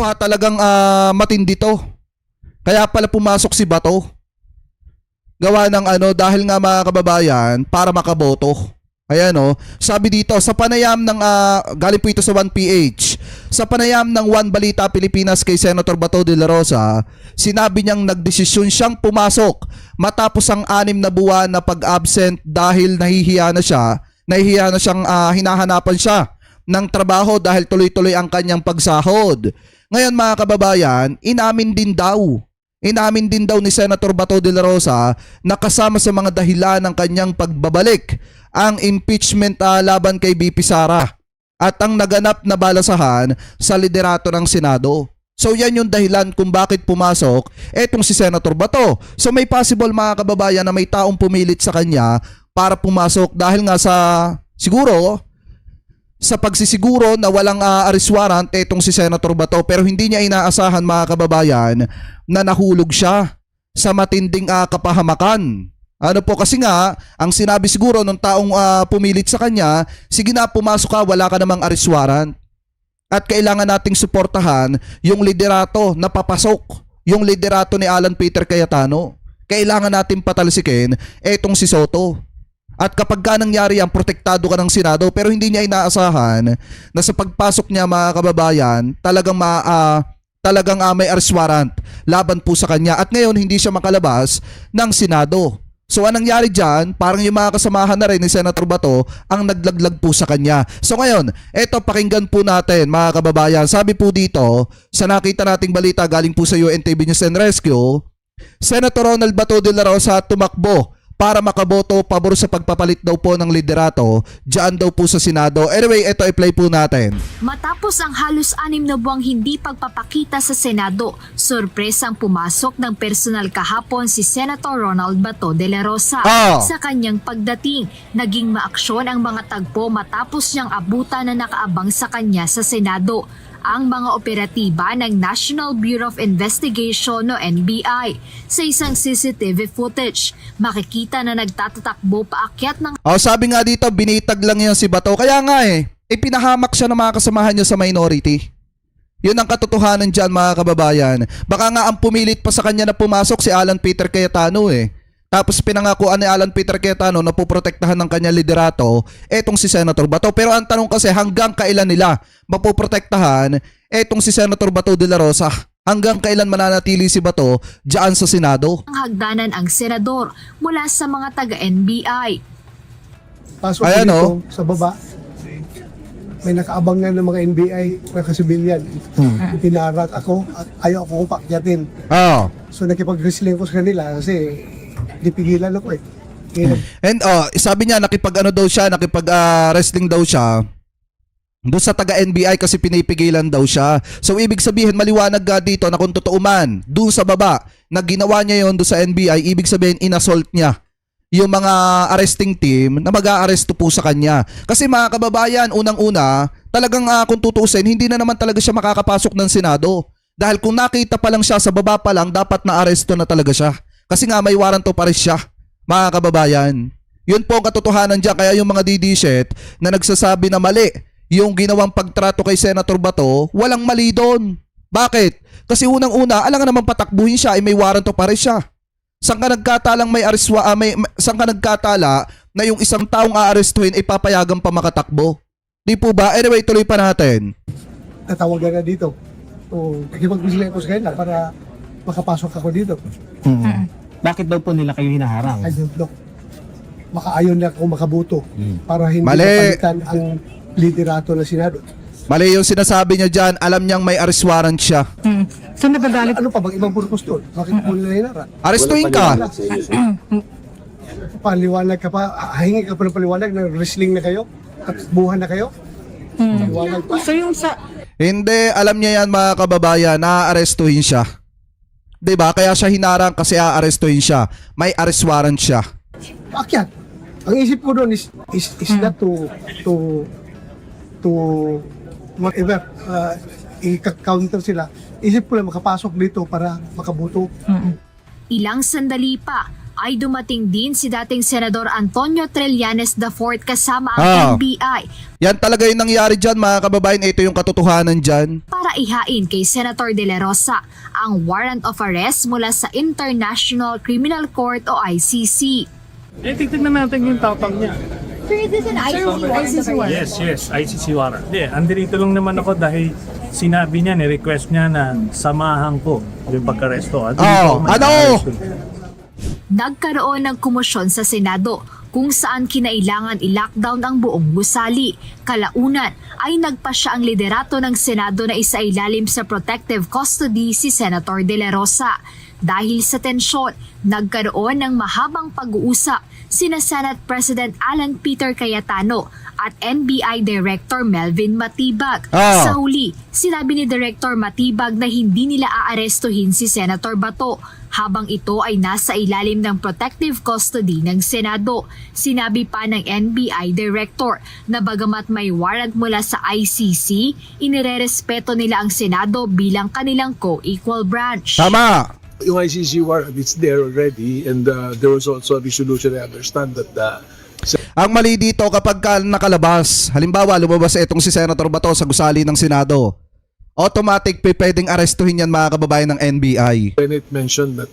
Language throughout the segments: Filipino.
to ha, talagang matindi to. Kaya pala pumasok si Bato. Gawa ng dahil nga mga kababayan, para makaboto. Ayan sabi dito, sa panayam ng, galing po ito sa 1PH, sa panayam ng One Balita Pilipinas kay Senator Bato de la Rosa, sinabi niyang nagdesisyon siyang pumasok matapos ang 6 na buwan na pag-absent dahil nahihiya na siyang hinahanapan siya ng trabaho dahil tuloy-tuloy ang kanyang pagsahod. Ngayon mga kababayan, inamin din daw ni Senator Bato de la Rosa na kasama sa mga dahilan ng kanyang pagbabalik ang impeachment laban kay BP Sara at ang naganap na balasahan sa liderato ng Senado. So yan yung dahilan kung bakit pumasok etong si Senator Bato. So may possible mga kababayan na may taong pumilit sa kanya para pumasok dahil nga siguro sa pagsisiguro na walang arrest warrant etong si Senator Bato, pero hindi niya inaasahan mga kababayan na nahulog siya sa matinding kapahamakan. Kasi nga ang sinabi siguro ng taong pumilit sa kanya, sige na pumasok ka, wala ka namang arrest warrant. At kailangan nating suportahan yung liderato na papasok, yung liderato ni Alan Peter Cayetano. Kailangan natin patalsikin etong si Soto. At kapag nangyari yan, protektado ka ng Senado, pero hindi niya inaasahan na sa pagpasok niya mga kababayan, talagang may arrest warrant laban po sa kanya. At ngayon hindi siya makalabas ng Senado. So anong nangyari dyan, parang yung mga kasamahan na rin ni Senator Bato ang naglaglag po sa kanya. So ngayon, eto pakinggan po natin mga kababayan. Sabi po dito, sa nakita nating balita galing po sa UNTV News and Rescue, Senator Ronald Bato de la Rosa tumakbo para makaboto pabor sa pagpapalit daw po ng liderato diyan daw po sa Senado. Anyway, ito i-play po natin. Matapos ang halos 6 na buwang hindi pagpapakita sa Senado, sorpresang pumasok ng personal kahapon si Senator Ronald Bato de la Rosa. Sa kanyang pagdating, naging maaksyon ang mga tagpo matapos niyang abutan na nakaabang sa kanya sa Senado ang mga operatiba ng National Bureau of Investigation o NBI. Sa isang CCTV footage, makikita na nagtatatakbo paakyat ng... Sabi nga dito, binitag lang yan si Bato. Kaya nga pinahamak siya ng mga kasamahan niya sa minority. Yun ang katotohanan dyan mga kababayan. Baka nga ang pumilit pa sa kanya na pumasok si Alan Peter Cayetano Tapos pinangakuan ni Alan Peter Cayetano na puprotektahan ng kanya liderato etong si Senator Bato. Pero ang tanong kasi hanggang kailan nila mapoprotektahan etong si Senator Bato de la Rosa? Hanggang kailan mananatili si Bato diyan sa Senado? Ang hagdanan ang senador mula sa mga taga-NBI. Pasok dito sa baba, may nakaabang na ng mga NBI na kasibilyan. Tinarat ako at ayaw akong pakyatin. So nakipag-wrestling ko sa kanila kasi di pigilan ako And sabi niya nakipag-wrestling daw siya doon sa taga-NBI kasi pinipigilan daw siya. So ibig sabihin maliwanag dito na kung totoo man doon sa baba na ginawa niya yon doon sa NBI, ibig sabihin inassault niya yung mga arresting team na mag-aaresto po sa kanya. Kasi mga kababayan, unang-una, talagang kung tutuusin, hindi na naman talaga siya makakapasok ng Senado. Dahil kung nakita pa lang siya sa baba pa lang, dapat na-aresto na talaga siya. Kasi nga may warrant of arrest siya, mga kababayan. Yun po ang katotohanan dyan. Kaya yung mga DD-shit na nagsasabi na mali yung ginawang pagtrato kay Senator Bato, walang mali doon. Bakit? Kasi unang-una, alam nga naman patakbuhin siya, may warrant of arrest siya. Saan ka nagkatalang saan ka nagkatala na yung isang taong aarestuhin ay papayagan pa makatakbo? Di po ba? Anyway, tuloy pa natin. Tatawagan na dito. Nakipag-wrestling ko sa kanila para makapasok ako dito. Bakit daw po nila kayo hinaharang? I don't know. Makaayon na ako makabuto para hindi Mali. mapalitan ang liderato ng Senado. Mali yung sinasabi niya dyan. Alam niyang may arrest warrant siya. So nagagalit? Ano pa bang ibang purpose doon? Bakit po nila hinaran? Arestuhin ka. Paliwanag ka pa, hingi ka pa ng paliwanag na wrestling na kayo? At buhan na kayo? Paliwanag pa. So yung sa... Hindi, alam niya yan mga kababayan, naaarestuhin siya. Diba? Kaya siya hinarang kasi aarestuhin siya. May arrest warrant siya. Akyat. Ang isip ko doon is not to whatever, i-counter sila. Isip ko lang makapasok dito para makabuto. Ilang sandali pa, ay dumating din si dating Senador Antonio Trillanes IV kasama ang NBI Yan talaga yung nangyari dyan mga kababayan. Ito yung katotohanan dyan. para ihain kay Senator De La Rosa ang warrant of arrest mula sa International Criminal Court o ICC. tignan natin yung tapang niya. Sir, is this an ICC warrant? Yes, ICC warrant. Andito lang naman ako dahil sinabi niya, ni-request niya na samahan ko yung pagkaresto. Nagkaroon ng komosyon sa Senado kung saan kinailangan i-lockdown ang buong gusali. Kalaunan ay nagpasya ang liderato ng Senado na isailalim sa protective custody si Senator De La Rosa. Dahil sa tensyon, nagkaroon ng mahabang pag-uusap sina Senate President Alan Peter Cayetano at NBI Director Melvin Matibag. Sa huli, sinabi ni Director Matibag na hindi nila aarestuhin si Senator Bato habang ito ay nasa ilalim ng protective custody ng Senado. Sinabi pa ng NBI Director na bagamat may warrant mula sa ICC, inirerespeto nila ang Senado bilang kanilang co-equal branch. Tama! Yung ICC warrant, it's there already, and there was also a resolution. I understand that Ang mali dito kapag nakalabas, halimbawa lumabas itong si Senator Bato sa gusali ng Senado, automatic pwedeng arestuhin yan mga kababayan ng NBI. Senate mentioned that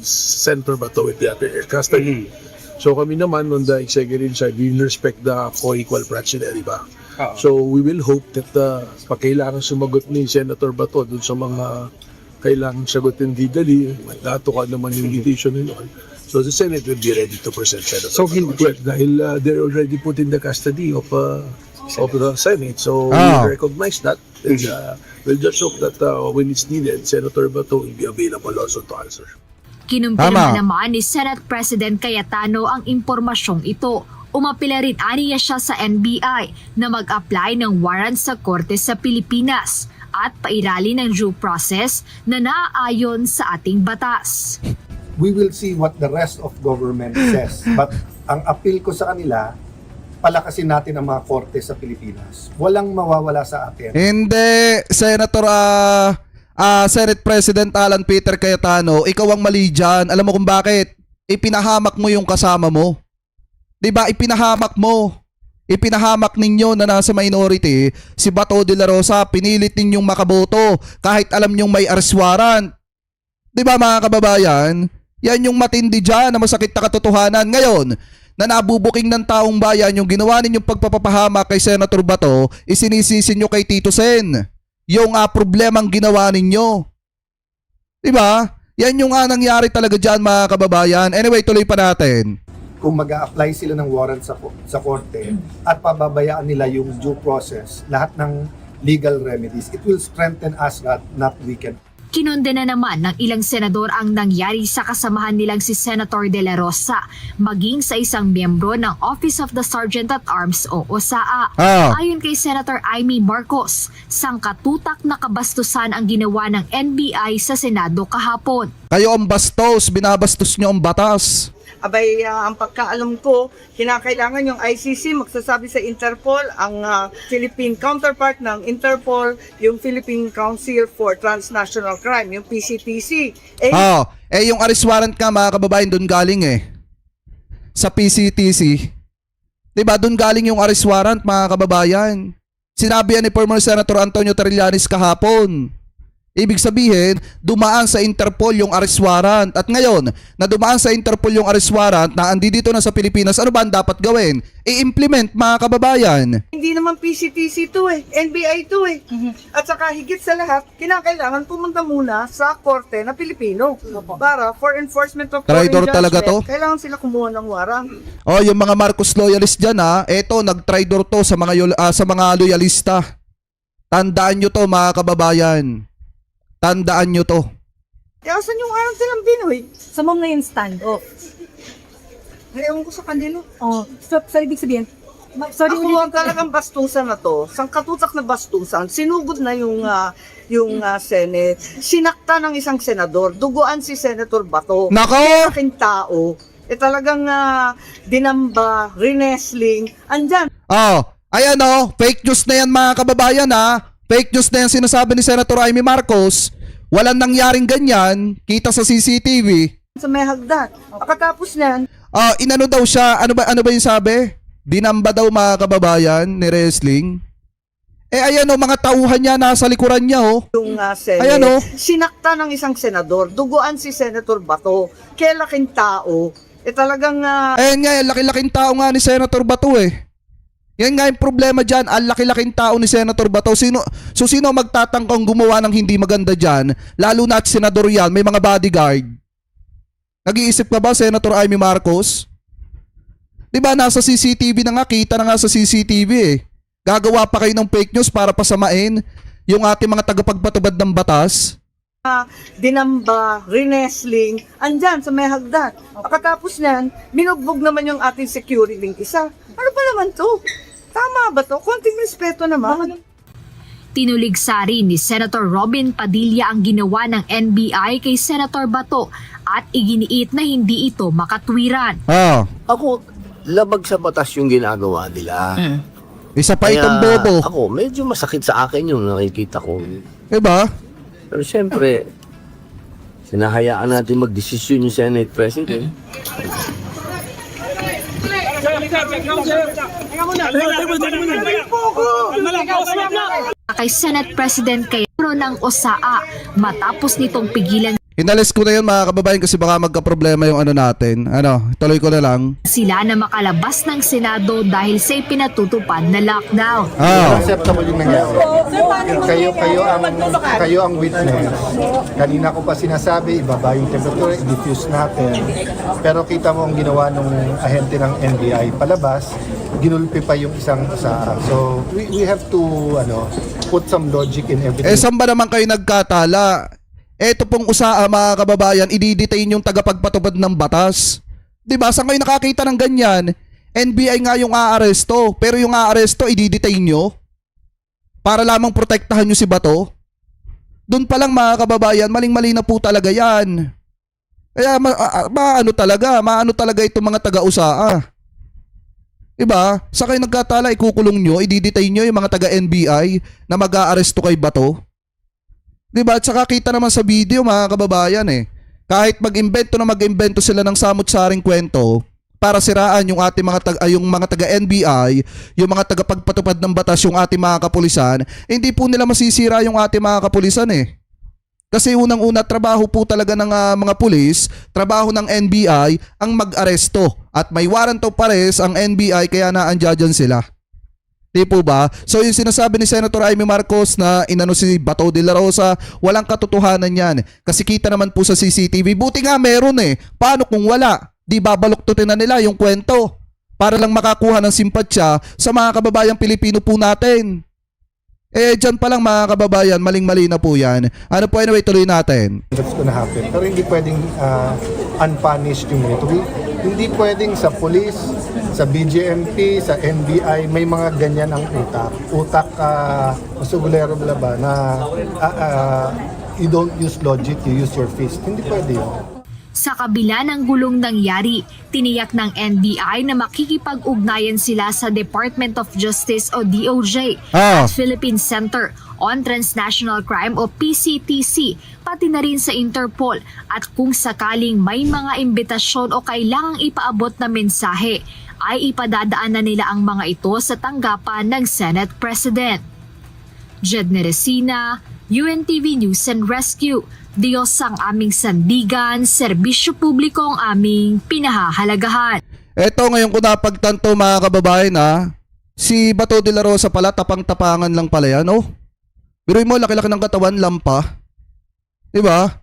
Senator Bato will be under custody. So kami naman on the executive side, we respect the co-equal branch nila, di ba? So we will hope that pag kailangan sumagot ni Senator Bato dun sa mga kailangan sagutin legally, natukan naman yung litigation nila. So the Senate will be ready to present Senator Bato. Dahil they're already put in the custody of the Senate. So we recognize that. And, we'll just hope that when it's needed, Senator Bato will be available also to answer. Kinumpirma naman ni Senate President Cayetano ang impormasyong ito. Umapila rin aniya siya sa NBI na mag-apply ng warrant sa korte sa Pilipinas at pairali ng due process na naaayon sa ating batas. We will see what the rest of government says. But ang appeal ko sa kanila, palakasin natin ang mga korte sa Pilipinas. Walang mawawala sa atin. Hindi, Senator Senate President Alan Peter Cayetano, ikaw ang mali dyan. Alam mo kung bakit? Ipinahamak mo yung kasama mo. Diba? Ipinahamak mo. Ipinahamak ninyo na nasa minority si Bato de la Rosa. Pinilit ninyong makaboto kahit alam nyong may arrest warrant. Diba mga kababayan? Yan yung matindi dyan na masakit na katotohanan. Ngayon, na nabubuking ng taong bayan yung ginawa ninyong pagpapahamak kay Senator Bato, isinisisi nyo kay Tito Sen. Yung problemang ginawa ninyo. Diba? Yan yung nangyari talaga dyan mga kababayan. Anyway, tuloy pa natin. Kung mag-a-apply sila ng warrant sa korte at pababayaan nila yung due process, lahat ng legal remedies, it will strengthen us, not weaken. Kinondena naman ng ilang senador ang nangyari sa kasamahan nilang si Senator De La Rosa, maging sa isang miyembro ng Office of the Sergeant at Arms o OSAA. Ayon kay Senator Amy Marcos, sangkatutak na kabastusan ang ginawa ng NBI sa Senado kahapon. Kayo ang bastos, binabastos nyo ang batas. Abay, ang pagkaalam ko, kinakailangan yung ICC magsasabi sa Interpol, ang Philippine counterpart ng Interpol, yung Philippine Council for Transnational Crime, yung PCTC. Yung arrest warrant ka mga kababayan, doon galing sa PCTC. Diba, doon galing yung arrest warrant mga kababayan. Sinabi yan ni former Senator Antonio Trillanes kahapon. Ibig sabihin, dumaan sa Interpol yung arrest warrant. At ngayon, na dumaan sa Interpol yung arrest warrant na andito na sa Pilipinas, ano ba ang dapat gawin? I-implement mga kababayan. Hindi naman PCTC to NBI to At saka higit sa lahat, kinakailangan pumunta muna sa korte na Pilipino para for enforcement of foreign Traitor judgment. talaga to? Kailangan sila kumuha ng warrant. Yung mga Marcos loyalist dyan eto, nag-traidor to sa mga loyalista. Tandaan nyo to mga kababayan. Tandaan nyo to. Asan yung warrant silang Pinoy? Sa mom na yung stand-off. Ewan ko sa kanila. So ibig sabihin, sorry Ako ang talagang bastusan na to, sangkatutak na bastusan, sinugod na yung Senate, sinakta ng isang senador, duguan si Senator Bato. Nako! Aking tao, talagang dinamba, rinesling, andyan. Ayan fake news na yan mga kababayan Fake news na yan sinasabi ni Senator Amy Marcos. Walang nangyaring ganyan, kita sa CCTV. sa may hagdan. Pagkatapos niyan, Inano daw siya, ano ba yung sabi? Dinamba daw mga kababayan ni wrestling. Ayan o, mga tauhan niya nasa likuran niya oh. yung Senate, Ayan, oh. sinakta ng isang senador, duguan si Senator Bato, kaya laking tao, talagang Ayan nga, laki-laking tao nga ni Senator Bato eh. Yan nga yung problema dyan, ang laki-laking tao ni Senator Bato. Sino magtatangkang gumawa ng hindi maganda dyan, lalo na at senador yan, may mga bodyguard. Nag-iisip ka ba, Senator Amy Marcos? Diba, nasa CCTV na nga, kita na nga sa CCTV eh. Gagawa pa kayo ng fake news para pasamain yung ating mga tagapagpatubad ng batas. dinamba, rinesling, andyan sa may hagdan. Pagkatapos niyan, binugbog naman yung ating security isa. Ano ba naman to? Tama ba to? Konting respeto naman. Tinuligsari ni Senator Robin Padilla ang ginawa ng NBI kay Senator Bato at iginiit na hindi ito makatwiran. Ako, labag sa batas yung ginagawa nila. Isa pa itong bobo. Ako, medyo masakit sa akin yung nakikita ko. Diba? Pero siyempre, sinahayaan natin mag-desisyon yung Senate President. Kay Senate President Cayetano ng OSAA matapos nitong pigilan Inalis ko na yun mga kababayan kasi baka magka-problema yung ano natin. Tuloy ko na lang. sila na makalabas ng Senado dahil sa ipinatutupad na lockdown. Acceptable yung nangyari. Kayo ang witness. Kanina ko pa sinasabi, ibaba yung temperature, i-diffuse natin. Pero kita mo ang ginawa ng ahente ng NBI palabas, ginulpi pa yung isang usaha. So we have to put some logic in everything. Saan ba naman kayo nagkatala? Eto pong usaa mga kababayan, i-detain yung tagapagpatubad ng batas. Diba? Saan kayo nakakita ng ganyan? NBI nga yung aaresto, pero yung aaresto, i-detain nyo? Para lamang protektahan nyo si Bato? Doon pa lang mga kababayan, maling-mali na po talaga yan. Kaya maano talaga itong mga taga-usaa. Diba? Saan kayo nagkatala, ikukulong nyo, i-detain nyo yung mga taga-NBI na mag-aaresto kay Bato? Diba? At saka kita naman sa video mga kababayan eh. Kahit mag-invento sila ng samot-saring kwento para siraan yung ating mga taga-NBI, yung mga tagapagpatupad ng batas, yung ating mga kapulisan, hindi po nila masisira yung ating mga kapulisan eh. Kasi unang-una, trabaho po talaga ng mga pulis, trabaho ng NBI ang mag-aresto. At may warrant of arrest ang NBI kaya naandyan sila. Di po ba? So yung sinasabi ni Senator Amy Marcos na inano si Bato de la Rosa, walang katotohanan yan. Kasi kita naman po sa CCTV, buti nga meron eh. Paano kung wala? Di babaluktutin na nila yung kwento para lang makakuha ng simpatsya sa mga kababayang Pilipino po natin. Dyan pa lang mga kababayan, maling-mali na po yan. Ano po, anyway, tuloy natin. That's gonna happen. Pero hindi pwedeng unpunished yung ito. Hindi pwedeng sa police, sa BJMP, sa NBI, may mga ganyan ang utak. Utak, masugulero ba na you don't use logic, you use your fist. Hindi pwede yun. Sa kabila ng gulong nangyari, tiniyak ng NBI na makikipag-ugnayan sila sa Department of Justice o DOJ at Philippine Center on Transnational Crime o PCTC, pati na rin sa Interpol at kung sakaling may mga imbitasyon o kailangang ipaabot na mensahe, ay ipadadaan na nila ang mga ito sa tanggapan ng Senate President. Jed Neresina, UNTV News and Rescue. Diyos ang aming sandigan, serbisyo publiko ang aming pinahahalagahan. Eto ngayon ko napagtanto mga kababayan si Bato de la Rosa pala tapang-tapangan lang pala yan Biruin mo, laki-laki ng katawan, lampa. Diba?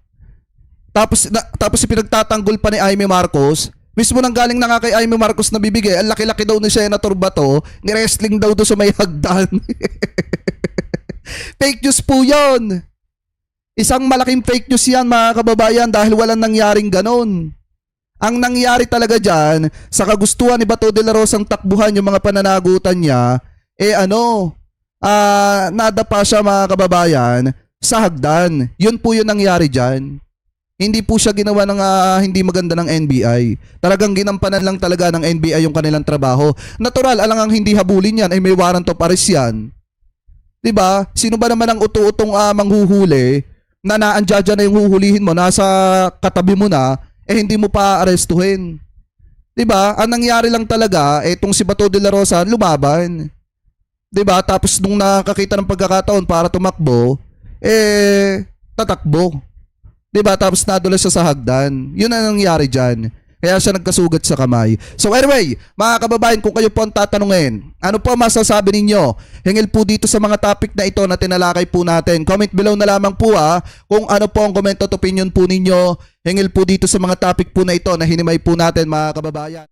Tapos pinagtatanggol pa ni Amy Marcos. Mismo nang galing na nga kay Amy Marcos na bibigay, ang laki-laki daw ni Senator Bato, ni-wrestling daw doon sa may hagdan. Fake news po yun. Isang malaking fake news yan mga kababayan dahil walang nangyaring ganon. Ang nangyari talaga dyan, sa kagustuhan ni Bato de la Rosa ang takbuhan yung mga pananagutan niya, nadapa siya mga kababayan sa hagdan. Yun po yung nangyari dyan. Hindi po siya ginawa ng hindi maganda ng NBI. Talagang ginampanan lang talaga ng NBI yung kanilang trabaho. Natural, alangang hindi habulin yan, ay may warrant of arrest yan. Diba? Sino ba naman ang utu-utong manghuhuli na naandya na yung huhulihin mo, nasa katabi mo na, hindi mo pa arestuhin. 'Di ba? Ang nangyari lang talaga, itong si Bato de la Rosa lumaban. 'Di ba? Tapos nung nakakita ng pagkakataon para tumakbo, tatakbo. 'Di ba? Tapos nadulas siya sa hagdan. 'Yun ang nangyari diyan. Kaya siya nagkasugat sa kamay. So anyway, mga kababayan, kung kayo po ang tatanungin, ano po masasabi ninyo? Hingil po dito sa mga topic na ito na tinalakay po natin. Comment below na lamang po kung ano po ang comment at opinion po ninyo. Hingil po dito sa mga topic po na ito na hinimay po natin, mga kababayan.